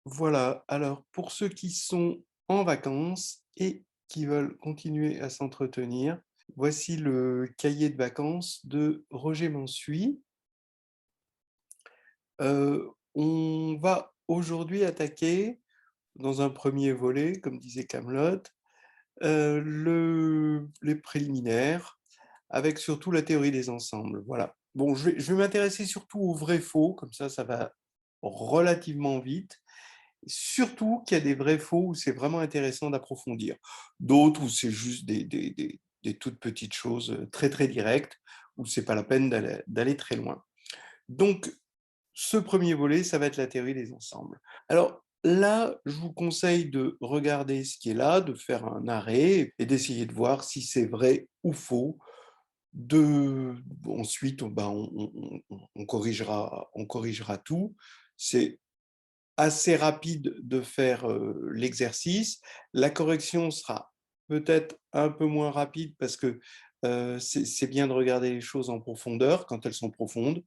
Voilà, alors pour ceux qui sont en vacances et qui veulent continuer à s'entretenir, voici le cahier de vacances de Roger Mansuy. On va aujourd'hui attaquer, dans un premier volet, comme disait Camelot, les préliminaires, avec surtout la théorie des ensembles. Voilà. Bon, je vais m'intéresser surtout au vrai-faux, comme ça va relativement vite. Surtout qu'il y a des vrais faux où c'est vraiment intéressant d'approfondir. D'autres où c'est juste des toutes petites choses très très directes, où c'est pas la peine d'aller très loin. Donc, ce premier volet, ça va être la théorie des ensembles. Alors là, je vous conseille de regarder ce qui est là, de faire un arrêt et d'essayer de voir si c'est vrai ou faux. Ensuite, ben, on corrigera tout. C'est assez rapide de faire l'exercice. La correction sera peut-être un peu moins rapide parce que c'est bien de regarder les choses en profondeur quand elles sont profondes.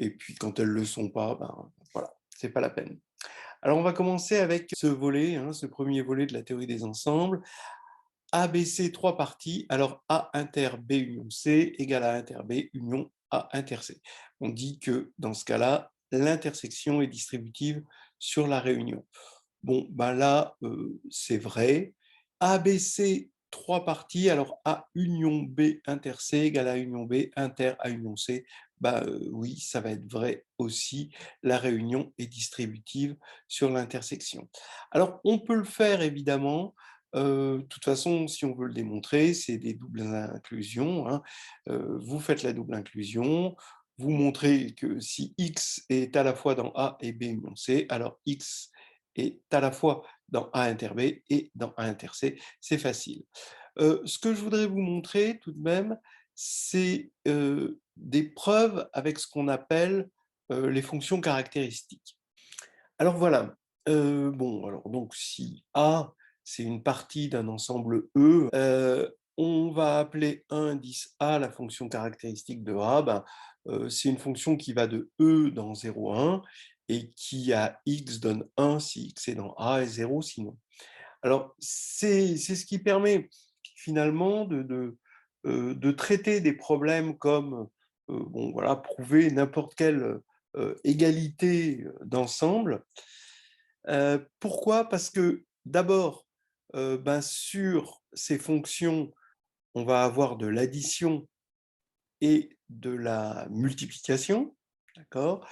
Et puis quand elles ne le sont pas, ben, voilà, c'est pas la peine. Alors on va commencer avec ce volet, hein, ce premier volet de la théorie des ensembles. ABC, trois parties. Alors A inter B union C égale A inter B union A inter C. On dit que dans ce cas-là, l'intersection est distributive sur la réunion. Bon, ben là, c'est vrai. ABC, trois parties. Alors A union B inter C égale A union B inter A union C. Ben, oui, ça va être vrai aussi. La réunion est distributive sur l'intersection. Alors, on peut le faire évidemment. De toute façon, si on veut le démontrer, c'est des doubles inclusions, hein. Vous faites la double inclusion, vous montrez que si X est à la fois dans A et B union C, alors X est à la fois dans A inter B et dans A inter C. C'est facile. Ce que je voudrais vous montrer tout de même, c'est des preuves avec ce qu'on appelle les fonctions caractéristiques. Alors voilà, bon, alors donc si A, c'est une partie d'un ensemble E, on va appeler 1 indice A la fonction caractéristique de A. Ben, c'est une fonction qui va de E dans 0, 1 et qui à X donne 1 si X est dans A et 0 sinon. Alors c'est ce qui permet finalement de traiter des problèmes comme bon, voilà, prouver n'importe quelle égalité d'ensemble. Pourquoi? Parce que d'abord, ben, sur ces fonctions, on va avoir de l'addition et de la multiplication, d'accord?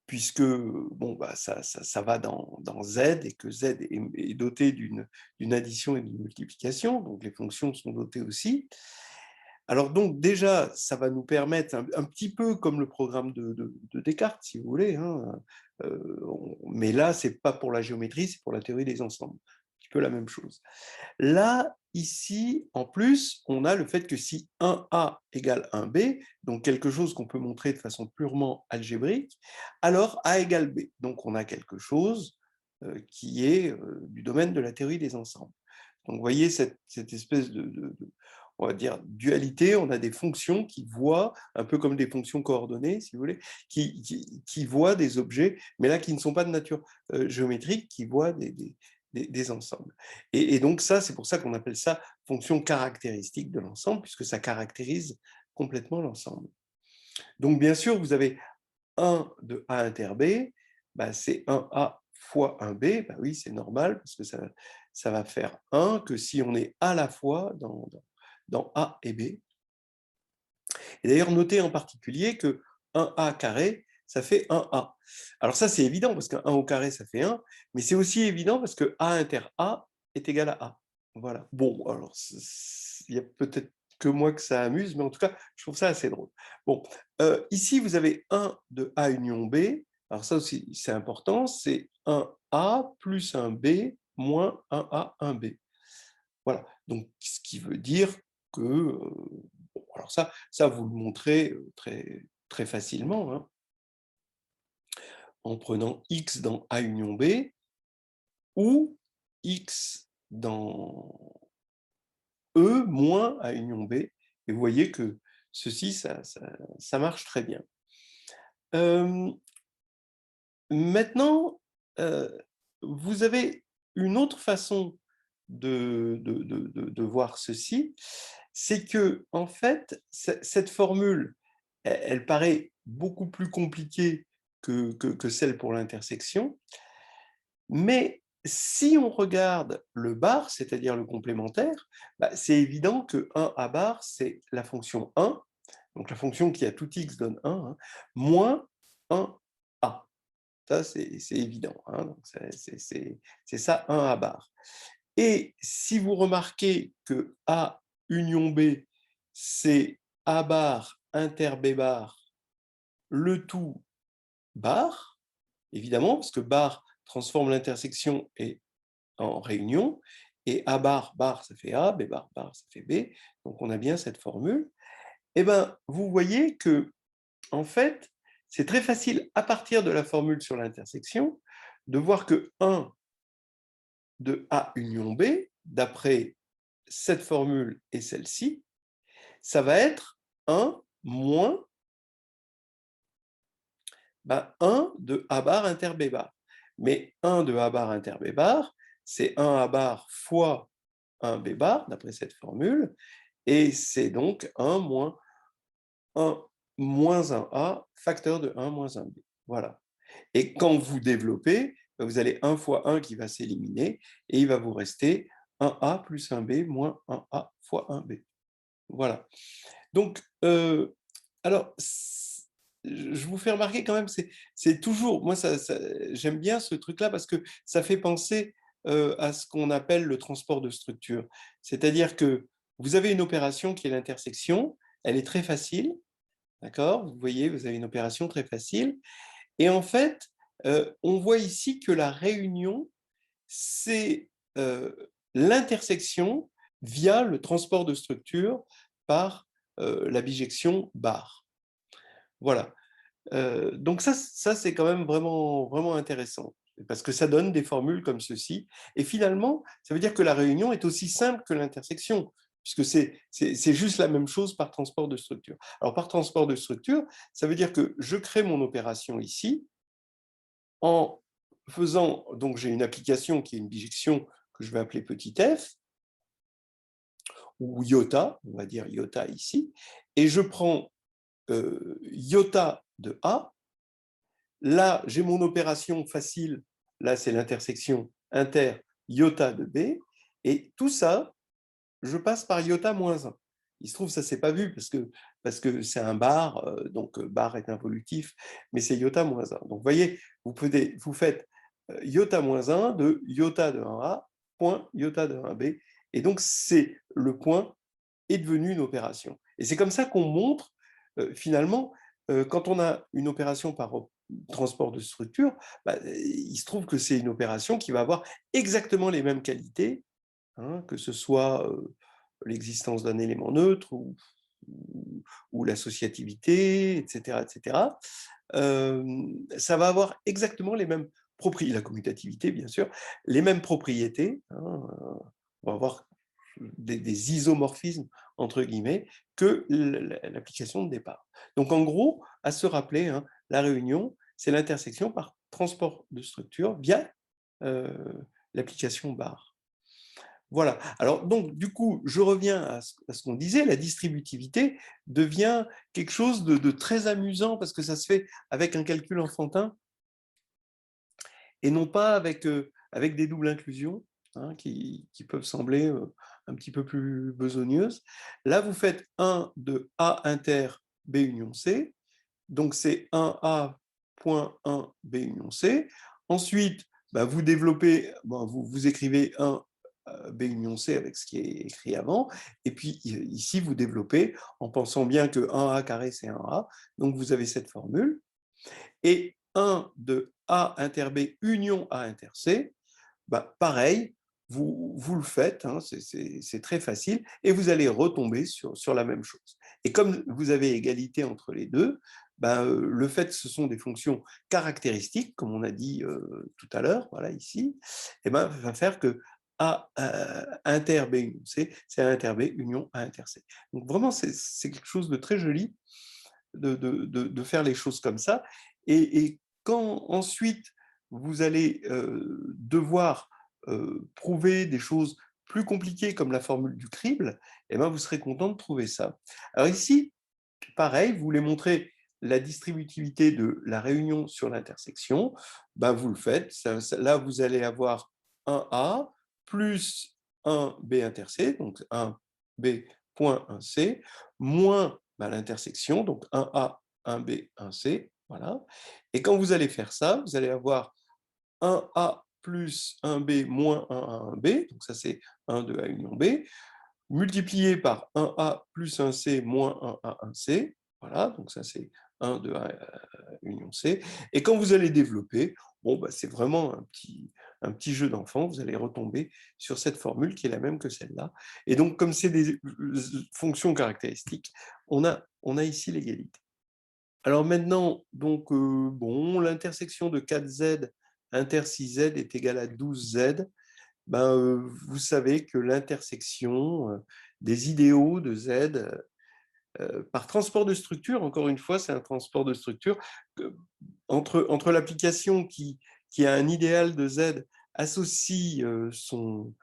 Puisque bon, bah, ça va dans Z et que Z est doté d'une addition et d'une multiplication, donc les fonctions sont dotées aussi. Alors donc déjà, ça va nous permettre, un petit peu comme le programme de Descartes, si vous voulez, hein, mais là, ce n'est pas pour la géométrie, c'est pour la théorie des ensembles. Un petit peu la même chose. Là, ici, en plus, on a le fait que si 1A égale 1B, donc quelque chose qu'on peut montrer de façon purement algébrique, alors A égale B. Donc on a quelque chose qui est du domaine de la théorie des ensembles. Donc vous voyez cette espèce on va dire, dualité, on a des fonctions qui voient, un peu comme des fonctions coordonnées, si vous voulez, qui voient des objets, mais là qui ne sont pas de nature géométrique, qui voient des ensembles. Et donc ça, c'est pour ça qu'on appelle ça fonction caractéristique de l'ensemble, puisque ça caractérise complètement l'ensemble. Donc bien sûr, vous avez 1 de A inter B, bah, c'est 1A fois 1B, bah oui, c'est normal, parce que ça va faire 1 que si on est à la fois dans A et B. Et d'ailleurs, notez en particulier que 1A carré, ça fait 1A. Alors ça, c'est évident, parce qu'un au carré, ça fait 1, mais c'est aussi évident parce que A inter A est égal à A. Voilà. Bon, alors, il y a peut-être que moi que ça amuse, mais en tout cas, je trouve ça assez drôle. Bon, ici, vous avez 1 de A union B. Alors ça aussi, c'est important, c'est 1A plus un B moins 1A, 1B. Voilà. Donc, ce qui veut dire que bon, alors ça vous le montrez très, très facilement, hein, en prenant X dans A union B ou X dans E moins A union B. Et vous voyez que ceci, ça marche très bien. Maintenant, vous avez une autre façon de voir ceci, c'est que, en fait, cette formule, elle paraît beaucoup plus compliquée que celle pour l'intersection, mais si on regarde le bar, c'est-à-dire le complémentaire, bah, c'est évident que 1 a bar, c'est la fonction 1, donc la fonction qui à tout x donne 1, hein, moins 1a. Ça, c'est évident, hein, donc c'est ça 1 a bar. Et si vous remarquez que A union B, c'est A bar inter B bar, le tout bar, évidemment, parce que bar transforme l'intersection en réunion, et A bar, bar, ça fait A, B bar, bar, ça fait B, donc on a bien cette formule. Et bien, vous voyez que, en fait, c'est très facile, à partir de la formule sur l'intersection, de voir que 1 de A union B, d'après cette formule et celle-ci, ça va être 1 moins 1 de A bar inter B bar. Mais 1 de A bar inter B bar, c'est 1 A bar fois 1 B bar, d'après cette formule, et c'est donc 1 moins 1 moins 1A, facteur de 1 moins 1B. Voilà. Et quand vous développez, vous allez 1 fois 1 qui va s'éliminer, et il va vous rester 1A plus 1B moins 1A fois 1B. Voilà. Donc, alors, je vous fais remarquer quand même, c'est toujours, moi, j'aime bien ce truc-là parce que ça fait penser à ce qu'on appelle le transport de structure. C'est-à-dire que vous avez une opération qui est l'intersection, elle est très facile, d'accord? Vous voyez, vous avez une opération très facile. Et en fait, on voit ici que la réunion, c'est l'intersection via le transport de structure par la bijection bar. Voilà. Donc ça c'est quand même vraiment, vraiment intéressant, parce que ça donne des formules comme ceci. Et finalement, ça veut dire que la réunion est aussi simple que l'intersection, puisque c'est juste la même chose par transport de structure. Alors par transport de structure, ça veut dire que je crée mon opération ici, en faisant, donc j'ai une application qui est une bijection que je vais appeler petit f, ou iota, on va dire iota ici, et je prends iota de A. Là, j'ai mon opération facile, là c'est l'intersection inter iota de B, et tout ça, je passe par iota moins 1. Il se trouve, ça ne s'est pas vu parce que c'est un bar, donc bar est involutif, mais c'est iota moins 1. Donc vous voyez, vous faites iota moins 1 de iota de 1A, point iota de 1B, et donc c'est le point est devenu une opération. Et c'est comme ça qu'on montre, finalement, quand on a une opération par transport de structure, il se trouve que c'est une opération qui va avoir exactement les mêmes qualités, hein, que ce soit l'existence d'un élément neutre ou l'associativité, etc. etc. Ça va avoir exactement les mêmes propriétés, la commutativité bien sûr, les mêmes propriétés, hein, on va avoir des isomorphismes, entre guillemets, que l'application de départ. Donc en gros, à se rappeler, hein, la réunion, c'est l'intersection par transport de structure via l'application bar. Voilà. Alors, donc, du coup, je reviens à ce qu'on disait, la distributivité devient quelque chose de très amusant parce que ça se fait avec un calcul enfantin et non pas avec des doubles inclusions, hein, qui peuvent sembler un petit peu plus besogneuses. Là, vous faites 1 de A inter B union C, donc c'est 1A.1 B union C. Ensuite, vous développez, vous écrivez 1 B union C avec ce qui est écrit avant, et puis ici, vous développez en pensant bien que 1A carré, c'est 1A, donc vous avez cette formule. Et 1 de A inter B union A inter C, pareil, vous le faites, hein, c'est très facile, et vous allez retomber sur la même chose. Et comme vous avez égalité entre les deux, le fait que ce sont des fonctions caractéristiques, comme on a dit tout à l'heure, voilà ici, va faire que A inter B union C, c'est A inter B union A inter C. Donc vraiment, c'est quelque chose de très joli de faire les choses comme ça. Et quand ensuite vous allez devoir prouver des choses plus compliquées comme la formule du crible, eh ben, vous serez content de trouver ça. Alors ici, pareil, vous voulez montrer la distributivité de la réunion sur l'intersection, ben vous le faites. Là, vous allez avoir un A plus un B inter C, donc un B point un C, moins l'intersection, donc un A, un B, un C. Voilà. Et quand vous allez faire ça, vous allez avoir un A plus un B moins un A, un B, donc ça c'est 1 de A union B, multiplié par un A plus un C moins un A, un C. Voilà, donc ça c'est 1 de A union C. Et quand vous allez développer, bon, c'est vraiment un petit jeu d'enfant, vous allez retomber sur cette formule qui est la même que celle-là. Et donc, comme c'est des fonctions caractéristiques, on a ici l'égalité. Alors maintenant, donc, bon, l'intersection de 4Z inter 6Z est égale à 12Z. Vous savez que l'intersection des idéaux de Z par transport de structure, encore une fois, c'est un transport de structure, entre l'application qui a un idéal de Z associe son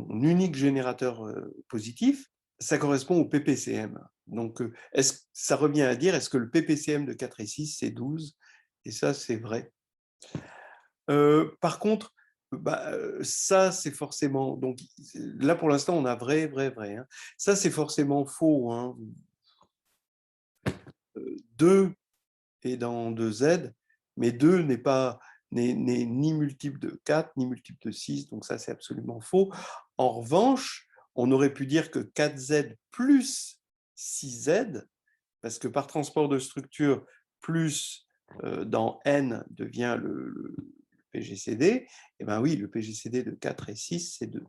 unique générateur positif, ça correspond au PPCM. Donc, ça revient à dire, est-ce que le PPCM de 4 et 6, c'est 12? Et ça, c'est vrai. Par contre, ça, c'est forcément... Donc, là, pour l'instant, on a vrai, vrai, vrai. Hein. Ça, c'est forcément faux. Hein. 2 est dans 2Z, mais 2 n'est ni multiple de 4, ni multiple de 6, donc ça, c'est absolument faux. En revanche, on aurait pu dire que 4Z plus 6Z, parce que par transport de structure, plus dans N devient le PGCD, et bien oui, le PGCD de 4 et 6, c'est 2.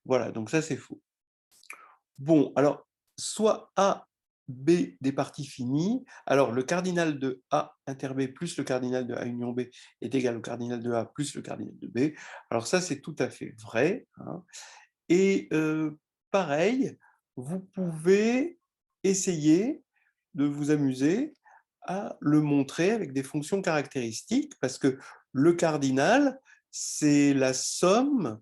Voilà, donc ça, c'est faux. Bon, alors, soit A, B des parties finies. Alors, le cardinal de A inter B plus le cardinal de A union B est égal au cardinal de A plus le cardinal de B. Alors ça, c'est tout à fait vrai. Hein. Et pareil, vous pouvez essayer de vous amuser à le montrer avec des fonctions caractéristiques, parce que le cardinal, c'est la somme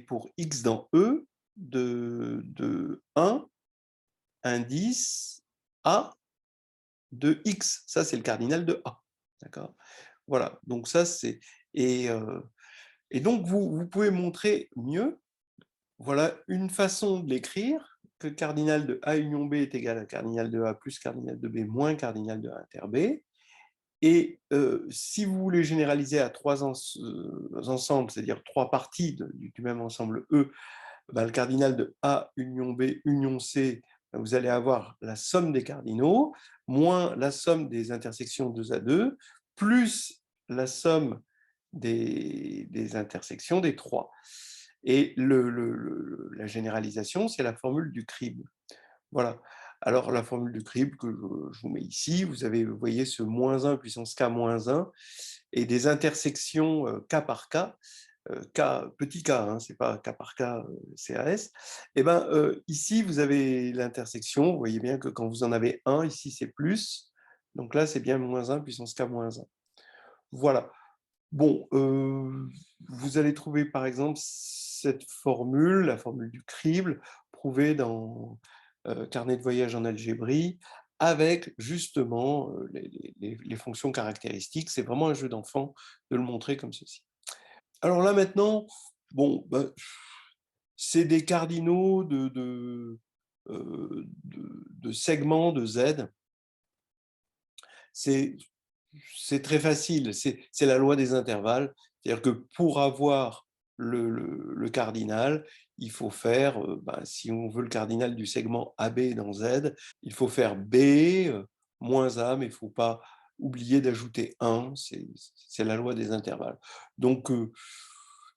pour x dans E de 1 indice A de X. Ça, c'est le cardinal de A. D'accord. Voilà. Donc, ça, c'est. Et donc, vous pouvez montrer mieux. Voilà une façon de l'écrire, que cardinal de A union B est égal à cardinal de A plus cardinal de B moins cardinal de A inter B. Et si vous voulez généraliser à trois ensembles, c'est-à-dire trois parties du même ensemble E, le cardinal de A union B union C, vous allez avoir la somme des cardinaux, moins la somme des intersections 2 à 2, plus la somme des intersections des trois. Et la généralisation, c'est la formule du crible. Voilà. Alors, la formule du crible que je vous mets ici, vous avez, vous voyez, ce moins 1 puissance k moins 1 et des intersections k par k, petit k, hein, c'est pas k par k, CAS. Et ici, vous avez l'intersection. Vous voyez bien que quand vous en avez 1, ici, c'est plus. Donc là, c'est bien moins 1 puissance k moins 1. Voilà. Bon, vous allez trouver par exemple cette formule, la formule du crible, prouvée dans Carnet de voyage en algébrie, avec justement les fonctions caractéristiques. C'est vraiment un jeu d'enfant de le montrer comme ceci. Alors là maintenant, bon, c'est des cardinaux de segments de Z. C'est très facile, c'est la loi des intervalles. C'est-à-dire que pour avoir le cardinal, il faut faire, si on veut le cardinal du segment AB dans Z, il faut faire B moins A, mais il ne faut pas oublier d'ajouter 1, c'est la loi des intervalles. Donc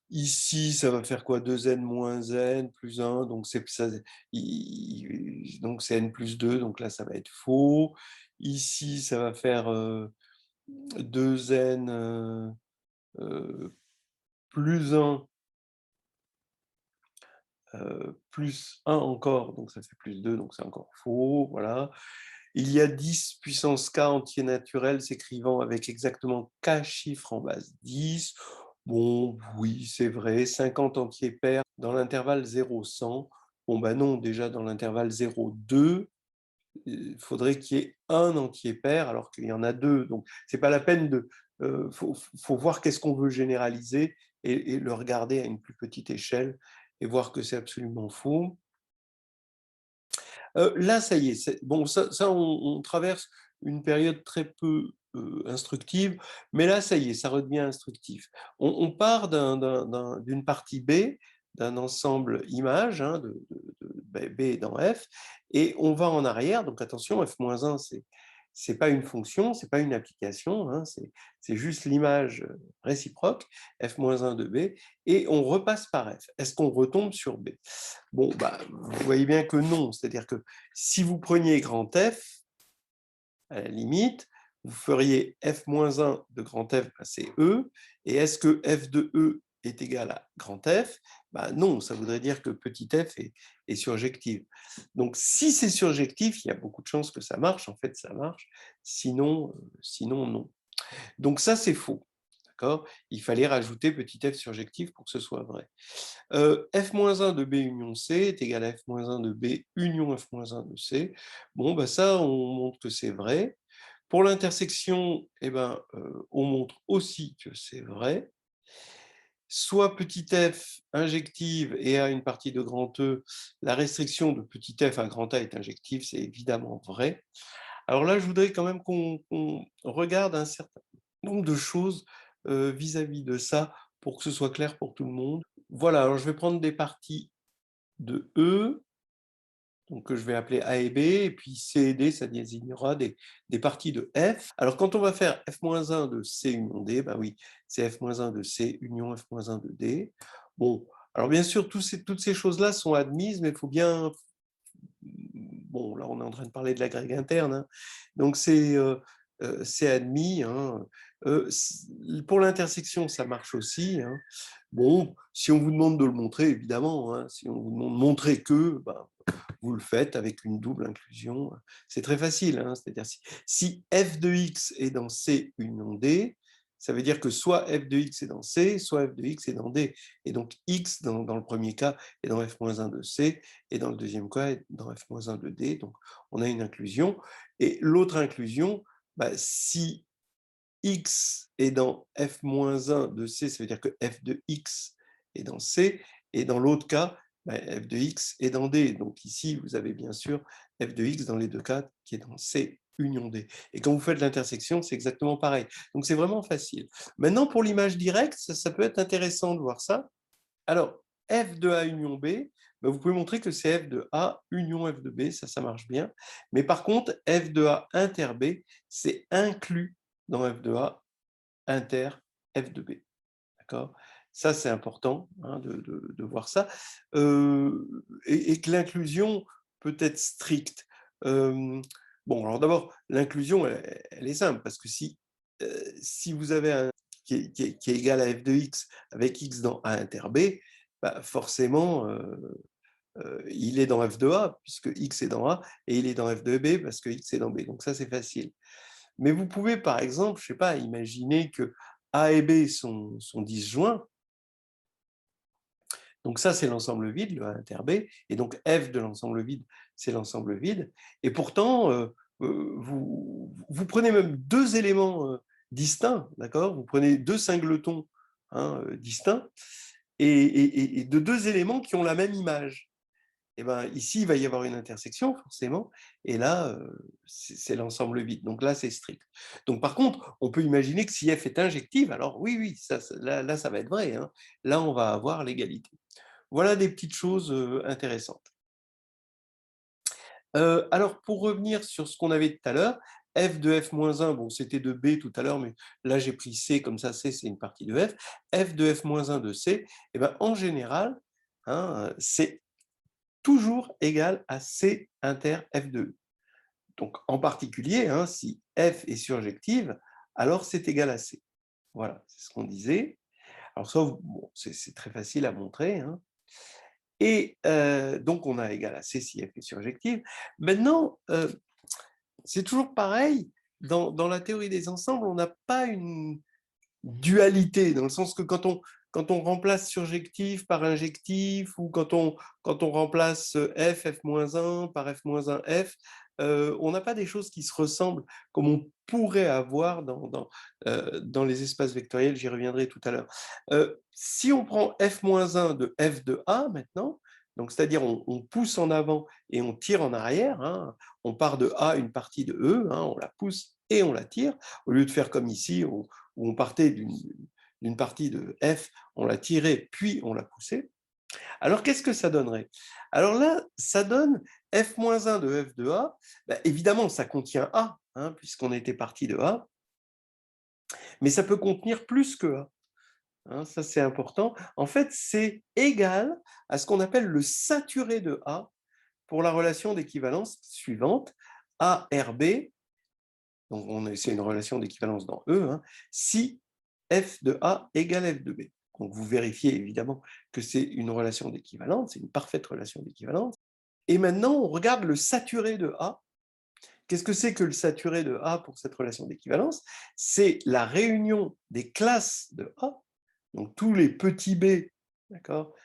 ici, ça va faire quoi? 2n moins n plus 1, donc c'est n plus 2, donc là ça va être faux. Ici, ça va faire 2n plus 1 plus 1 encore, donc ça fait plus 2, donc c'est encore faux, voilà. Il y a 10 puissance k entier naturel s'écrivant avec exactement k chiffres en base 10. Bon, oui, c'est vrai, 50 entiers pairs dans l'intervalle 0-100. Bon, ben non, déjà dans l'intervalle 0-2, il faudrait qu'il y ait un entier pair alors qu'il y en a deux. Donc, c'est pas la peine de... faut voir qu'est-ce qu'on veut généraliser et le regarder à une plus petite échelle et voir que c'est absolument faux. Là, ça y est, bon, ça on traverse une période très peu instructive, mais là, ça y est, ça redevient instructif. On part d'une partie B, d'un ensemble image, hein, B dans F, et on va en arrière. Donc attention, F-1, c'est pas une fonction, c'est pas une application, hein, c'est juste l'image réciproque, F-1 de B, et on repasse par F. Est-ce qu'on retombe sur B? Bon, bah, vous voyez bien que non. C'est-à-dire que si vous preniez grand F, à la limite, vous feriez f-1 de grand F, bah, c'est E. Et est-ce que f de E est égal à grand F? Bah, non, ça voudrait dire que petit f est surjectif. Donc, si c'est surjectif, il y a beaucoup de chances que ça marche. En fait, ça marche. Sinon non. Donc, ça, c'est faux. Il fallait rajouter petit f surjectif pour que ce soit vrai. F-1 de B union C est égal à F-1 de B union F-1 de C. Bon, ben ça, on montre que c'est vrai. Pour l'intersection, eh ben, on montre aussi que c'est vrai. Soit petit f injective et a une partie de grand E, la restriction de petit f à grand A est injective, c'est évidemment vrai. Alors là, je voudrais quand même qu'on regarde un certain nombre de choses vis-à-vis de ça pour que ce soit clair pour tout le monde. Voilà, alors je vais prendre des parties de E, donc que je vais appeler A et B, et puis C et D, ça désignera des parties de F. Alors quand on va faire F-1 de C union D, bah oui, c'est F-1 de C union F-1 de D. Bon, alors bien sûr, toutes ces choses-là sont admises, mais il faut bien... Bon, là on est en train de parler de la grecque interne, hein. Donc c'est admis, hein. Pour l'intersection, ça marche aussi, hein. Bon, si on vous demande de le montrer, évidemment, hein, si on vous demande de montrer que, ben, vous le faites avec une double inclusion. C'est très facile, hein, c'est-à-dire si f de x est dans C union D, ça veut dire que soit f de x est dans C, soit f de x est dans D. Et donc x, dans le premier cas, est dans f-1 de C, et dans le deuxième cas, est dans f-1 de D. Donc on a une inclusion. Et l'autre inclusion, bah, si x est dans f-1 de C, ça veut dire que f de x est dans C, et dans l'autre cas, f de x est dans D. Donc ici, vous avez bien sûr f de x dans les deux cas qui est dans C union D. Et quand vous faites l'intersection, c'est exactement pareil. Donc c'est vraiment facile. Maintenant, pour l'image directe, ça peut être intéressant de voir ça. Alors, f de A union B, ben, vous pouvez montrer que c'est f de A union f de B, ça marche bien. Mais par contre, f de A inter B, c'est inclus dans f de A inter f de B. D'accord? Ça, c'est important, hein, de voir ça. Et que l'inclusion peut être stricte. Bon, alors d'abord, l'inclusion, elle est simple, parce que si vous avez un qui est égal à f de x avec x dans A inter B, bah forcément, il est dans f de A, puisque x est dans A, et il est dans f de B, parce que x est dans B. Donc ça, c'est facile. Mais vous pouvez, par exemple, je ne sais pas, imaginer que A et B sont disjoints. Donc ça, c'est l'ensemble vide, le A inter B. Et donc F de l'ensemble vide, c'est l'ensemble vide. Et pourtant, vous prenez même deux éléments distincts, d'accord? Vous prenez deux singletons, hein, distincts, et de deux éléments qui ont la même image. Et ben, ici, il va y avoir une intersection, forcément, et là, c'est l'ensemble vide. Donc là, c'est strict. Donc par contre, on peut imaginer que si F est injective, alors oui, là, ça va être vrai, hein. Là, on va avoir l'égalité. Voilà des petites choses intéressantes. Alors, pour revenir sur ce qu'on avait tout à l'heure, f de f-1, bon, c'était de B tout à l'heure, mais là, j'ai pris C, comme ça, C, c'est une partie de F. F de f-1 de C, eh ben, en général, hein, c'est toujours égal à C inter F de E. Donc, en particulier, hein, si F est surjective, alors c'est égal à C. Voilà, c'est ce qu'on disait. Alors ça, bon, c'est très facile à montrer, hein. Et donc, on a égal à C si F est surjective. Maintenant, c'est toujours pareil. Dans la théorie des ensembles, on n'a pas une dualité, dans le sens que quand on remplace surjectif par injectif, ou quand on remplace f, f-1 par f-1f, on n'a pas des choses qui se ressemblent comme on pourrait avoir dans les espaces vectoriels, j'y reviendrai tout à l'heure. Si on prend f-1 de f de a maintenant, donc c'est-à-dire on pousse en avant et on tire en arrière, hein, on part de A une partie de E, hein, on la pousse et on la tire, au lieu de faire comme ici, où on partait d'une partie de F, on l'a tirée, puis on l'a poussée. Alors, qu'est-ce que ça donnerait? Alors là, ça donne F-1 de F de A. Ben, évidemment, ça contient A, hein, puisqu'on était parti de A, mais ça peut contenir plus que A. Hein, ça, c'est important. En fait, c'est égal à ce qu'on appelle le saturé de A pour la relation d'équivalence suivante, ARB, donc c'est une relation d'équivalence dans E, hein, si f de A égale f de B. Donc vous vérifiez évidemment que c'est une relation d'équivalence, c'est une parfaite relation d'équivalence. Et maintenant, on regarde le saturé de A. Qu'est-ce que c'est que le saturé de A pour cette relation d'équivalence? C'est la réunion des classes de A, donc tous les petits b, d'accord,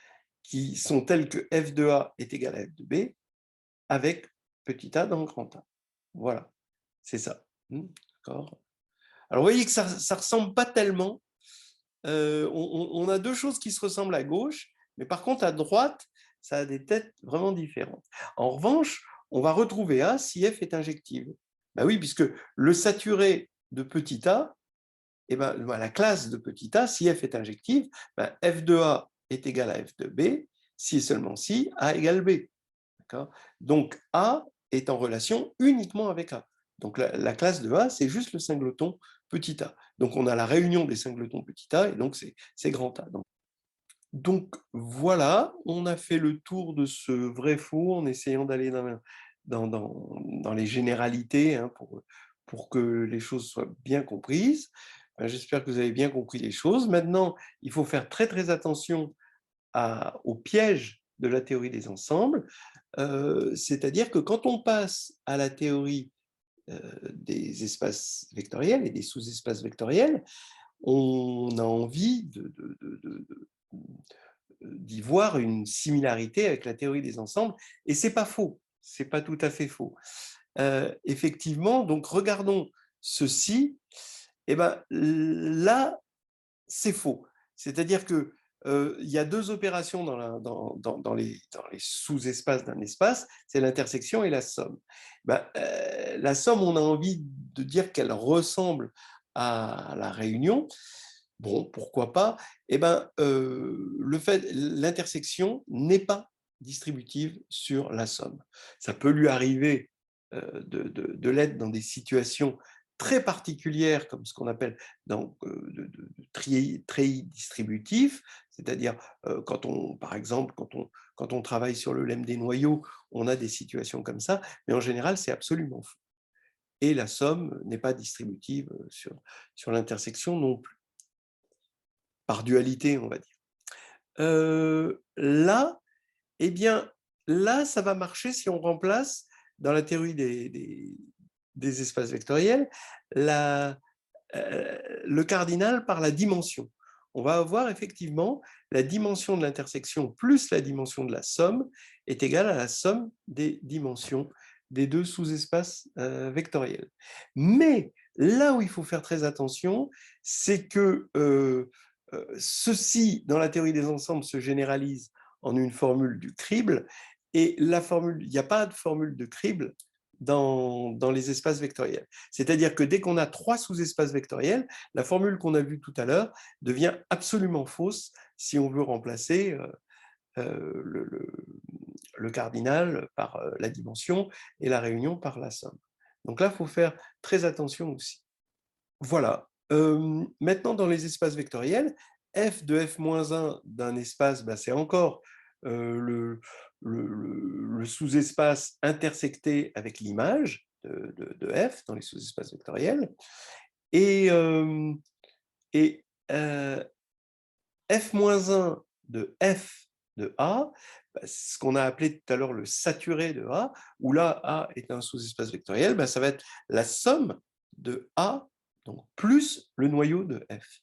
qui sont tels que f de A est égal à f de B, avec petit a dans grand A. Voilà, c'est ça. D'accord. Alors, vous voyez que ça ne ressemble pas tellement. On a deux choses qui se ressemblent à gauche, mais par contre, à droite, ça a des têtes vraiment différentes. En revanche, on va retrouver A si F est injective. Ben oui, puisque le saturé de petit a, eh ben, la classe de petit a, si F est injective, ben, F de A est égal à F de B, si et seulement si A égale B. Donc, A est en relation uniquement avec A. Donc, la classe de A, c'est juste le singleton petit a. Donc, on a la réunion des singletons petit a, et donc c'est grand A. Donc, voilà, on a fait le tour de ce vrai-faux en essayant d'aller dans les généralités, hein, pour que les choses soient bien comprises. J'espère que vous avez bien compris les choses. Maintenant, il faut faire très, très attention au piège de la théorie des ensembles, c'est-à-dire que quand on passe à la théorie des espaces vectoriels et des sous-espaces vectoriels, on a envie d'y voir une similarité avec la théorie des ensembles, et c'est pas faux, c'est pas tout à fait faux. Effectivement, donc regardons ceci, et ben là, c'est faux. C'est-à-dire que il y a deux opérations dans les sous-espaces d'un espace, c'est l'intersection et la somme. Ben, la somme, on a envie de dire qu'elle ressemble à la réunion. Bon, pourquoi pas? Eh ben, l'intersection n'est pas distributive sur la somme. Ça peut lui arriver de l'être dans des situations très particulières, comme ce qu'on appelle de treillis distributif, c'est-à-dire par exemple, quand on travaille sur le lemme des noyaux, on a des situations comme ça, mais en général, c'est absolument faux. Et la somme n'est pas distributive sur l'intersection non plus, par dualité, on va dire. Là, eh bien, là, ça va marcher si on remplace, dans la théorie des espaces vectoriels, le cardinal par la dimension. On va avoir effectivement la dimension de l'intersection plus la dimension de la somme est égale à la somme des dimensions des deux sous-espaces vectoriels. Mais là où il faut faire très attention, c'est que ceci, dans la théorie des ensembles, se généralise en une formule du crible, et la formule, il n'y a pas de formule de crible dans les espaces vectoriels. C'est-à-dire que dès qu'on a trois sous-espaces vectoriels, la formule qu'on a vue tout à l'heure devient absolument fausse si on veut remplacer le cardinal par la dimension et la réunion par la somme. Donc là, il faut faire très attention aussi. Voilà. Maintenant, dans les espaces vectoriels, f de f-1 d'un espace, ben, c'est encore le sous-espace intersecté avec l'image de f dans les sous-espaces vectoriels. Et, et f-1 de f de A, ben, ce qu'on a appelé tout à l'heure le saturé de A, où là A est un sous-espace vectoriel, ben, ça va être la somme de A, donc plus le noyau de f.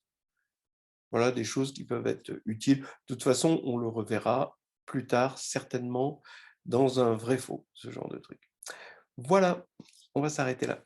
Voilà des choses qui peuvent être utiles. De toute façon, on le reverra plus tard, certainement, dans un vrai faux, ce genre de truc. Voilà, on va s'arrêter là.